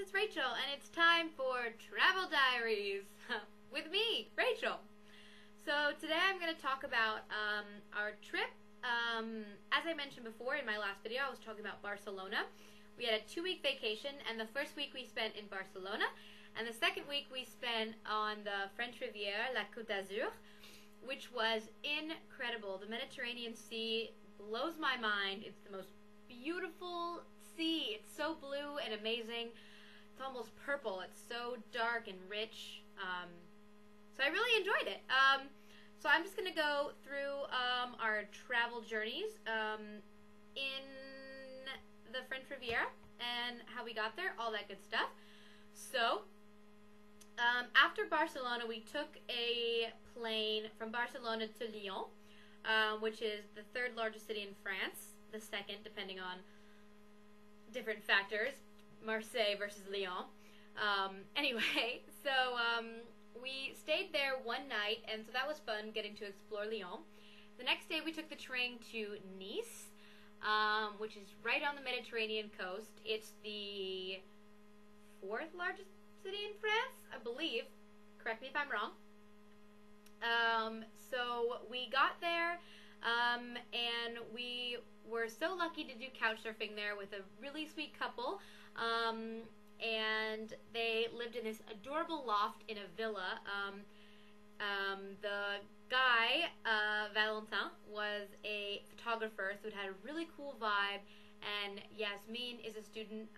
it's Rachel, and it's time for Travel Diaries with me, Rachel. So today I'm going to talk about our trip. As I mentioned before in my last video, I was talking about Barcelona. We had a 2-week vacation, and the first week we spent in Barcelona, and the second week we spent on the French Riviera, La Côte d'Azur, which was incredible. The Mediterranean Sea blows my mind. It's the most beautiful sea. It's so blue and amazing. It's almost purple. It's so dark and rich. So I really enjoyed it. So I'm just going to go through our travel journeys in the French Riviera and how we got there, all that good stuff. So after Barcelona, we took a plane from Barcelona to Lyon, which is the 3rd largest city in France, the 2nd depending on different factors, Marseille versus Lyon. Anyway, so we stayed there one night, and so that was fun, getting to explore Lyon. The next day we took the train to Nice, which is right on the Mediterranean coast. It's the 4th largest city in France, I believe. Correct me if I'm wrong. So we got there, and we were so lucky to do couch surfing there with a really sweet couple, and they lived in this adorable loft in a villa. The guy, Valentin, was a photographer, so it had a really cool vibe, and Yasmin is a student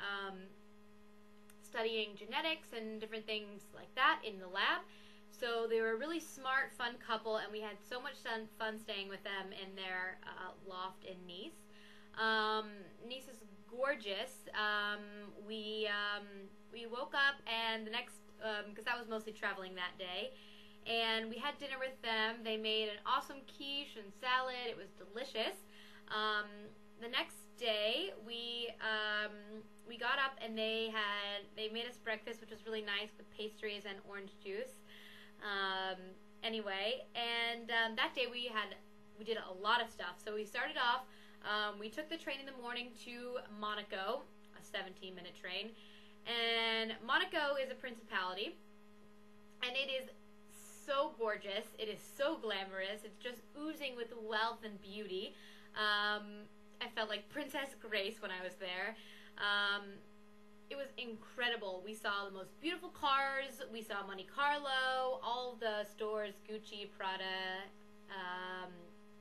studying genetics and different things like that in the lab. So they were a really smart, fun couple, and we had so much fun staying with them in their loft in Nice. Nice is gorgeous. We woke up, and the next, because I was mostly traveling that day, and we had dinner with them. They made an awesome quiche and salad. It was delicious. The next day, we got up, and they made us breakfast, which was really nice, with pastries and orange juice. Anyway, and that day we did a lot of stuff. So we started off, we took the train in the morning to Monaco, a 17-minute train, and Monaco is a principality, and it is so gorgeous. It is so glamorous. It's just oozing with wealth and beauty. I felt like Princess Grace when I was there. It was incredible. We saw the most beautiful cars. We saw Monte Carlo, all the stores, Gucci, Prada,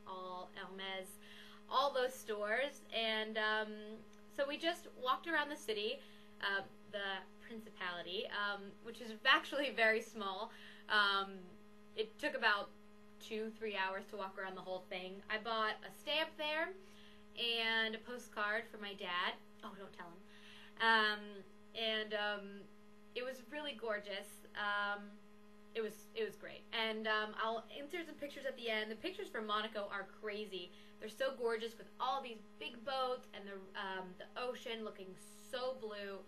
all Hermes, all those stores. And so we just walked around the city, the Principality, which is actually very small. It took about 2-3 hours to walk around the whole thing. I bought a stamp there and a postcard for my dad. Oh, don't tell him. It was really gorgeous. It was great, and I'll insert some pictures at the end. The pictures from Monaco are crazy. They're so gorgeous, with all these big boats and the ocean looking so blue.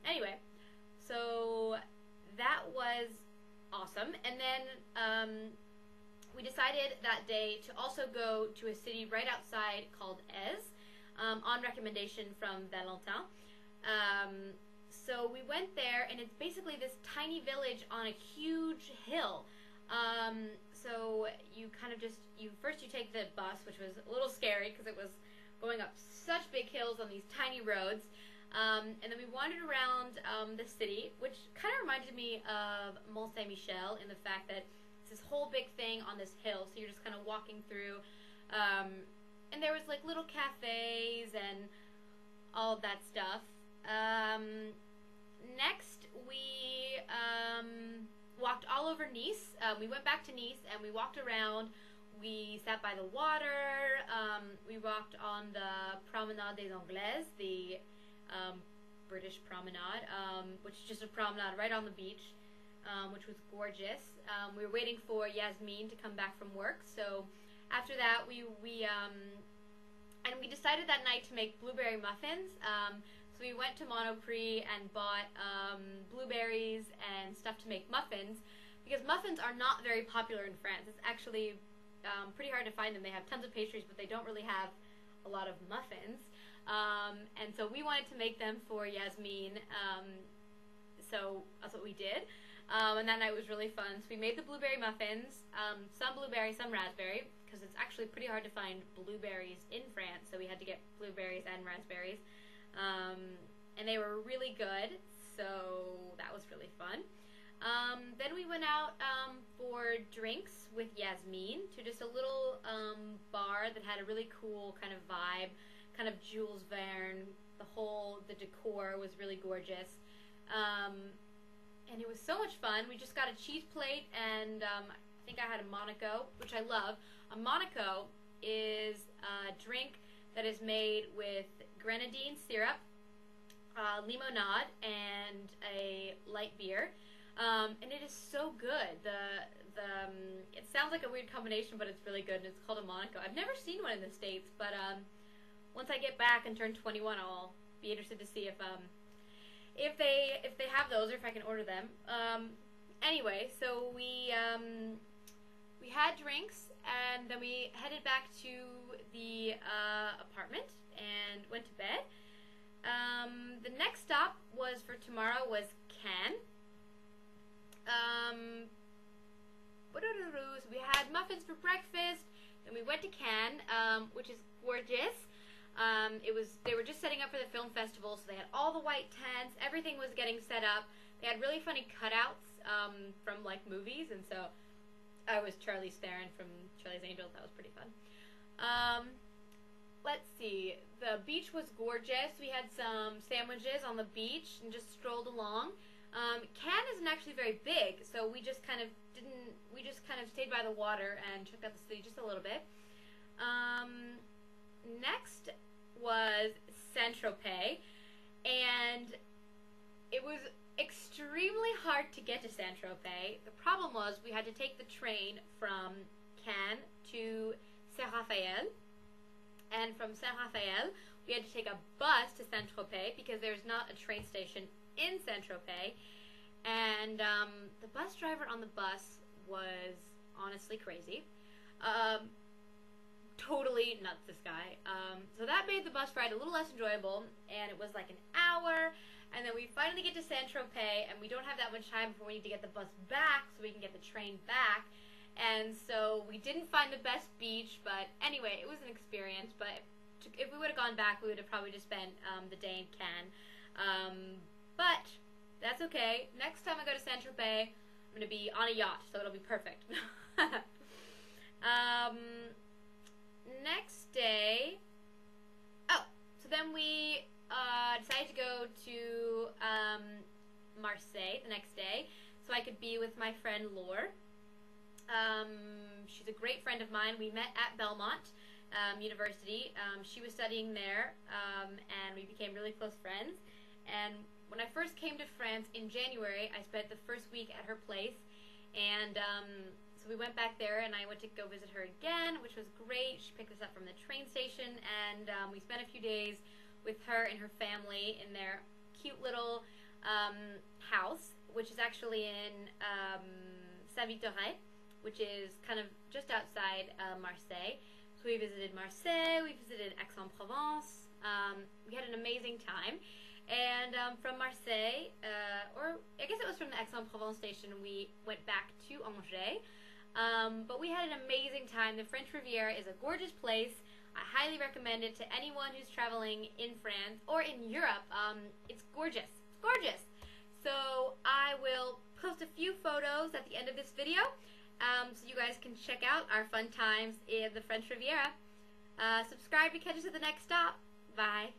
Anyway, so that was awesome. And then we decided that day to also go to a city right outside called Aix, on recommendation from Valentin. So we went there, and it's basically this tiny village on a huge hill. So you kind of first you take the bus, which was a little scary because it was going up such big hills on these tiny roads. And then we wandered around the city, which kind of reminded me of Mont Saint-Michel in the fact that it's this whole big thing on this hill, so you're just kind of walking through. And there was like little cafes and all of that stuff. Next, we walked all over Nice. We went back to Nice, and we walked around. We sat by the water. We walked on the Promenade des Anglaises, the British promenade, which is just a promenade right on the beach, which was gorgeous. We were waiting for Yasmin to come back from work, so after that, we decided that night to make blueberry muffins. So we went to Monoprix and bought blueberries and stuff to make muffins, because muffins are not very popular in France. It's actually pretty hard to find them. They have tons of pastries, but they don't really have a lot of muffins. And so we wanted to make them for Yasmin. So that's what we did. And that night was really fun. So we made the blueberry muffins, some blueberry, some raspberry, because it's actually pretty hard to find blueberries in France, so we had to get blueberries and raspberries. And they were really good, so that was really fun. Then we went out for drinks with Yasmin to just a little bar that had a really cool kind of vibe, kind of Jules Verne. The decor was really gorgeous. And it was so much fun. We just got a cheese plate, and I think I had a Monaco, which I love. A Monaco is a drink that is made with grenadine syrup, limonade, and a light beer. And it is so good. It sounds like a weird combination, but it's really good, and it's called a Monaco. I've never seen one in the States, but once I get back and turn 21, I'll be interested to see if they have those, or if I can order them. Anyway, so we had drinks, and then we headed back to the apartment and went to bed. The next stop for tomorrow was Cannes. So we had muffins for breakfast, then we went to Cannes, which is gorgeous. They were just setting up for the film festival, so they had all the white tents, everything was getting set up. They had really funny cutouts from like movies, and so I was Charlize Theron from Charlie's Angels. That was pretty fun. Let's see, the beach was gorgeous. We had some sandwiches on the beach and just strolled along. Cannes isn't actually very big, so we just kind of stayed by the water and checked out the city just a little bit. Next was Saint-Tropez, and it was extremely hard to get to Saint-Tropez. The problem was we had to take the train from Cannes to Saint-Raphael, and from Saint-Raphael we had to take a bus to Saint-Tropez because there's not a train station in Saint-Tropez. And the bus driver on the bus was honestly crazy. Totally nuts, this guy. So that made the bus ride a little less enjoyable, and it was like an hour, and then we finally get to Saint-Tropez, and we don't have that much time before we need to get the bus back so we can get the train back. And so we didn't find the best beach, but anyway, it was an experience. But if we would have gone back, we would have probably just spent the day in Cannes. But that's okay. Next time I go to Saint-Tropez, I'm going to be on a yacht, so it'll be perfect. Next day, so then we decided to go to Marseille the next day, so I could be with my friend Laure. She's a great friend of mine. We met at Belmont University. She was studying there, and we became really close friends. And when I first came to France in January, I spent the first week at her place, and so we went back there, and I went to go visit her again, which was great. She picked us up from the train station, and we spent a few days with her and her family in their cute little house, which is actually in Saint-Victorin, which is kind of just outside Marseille. So we visited Marseille, we visited Aix-en-Provence. We had an amazing time. And from Marseille, or I guess it was from the Aix-en-Provence station, we went back to Angers. But we had an amazing time. The French Riviera is a gorgeous place. I highly recommend it to anyone who's traveling in France or in Europe. It's gorgeous. It's gorgeous. So I will post a few photos at the end of this video, so you guys can check out our fun times in the French Riviera. Subscribe to catch us at the next stop. Bye.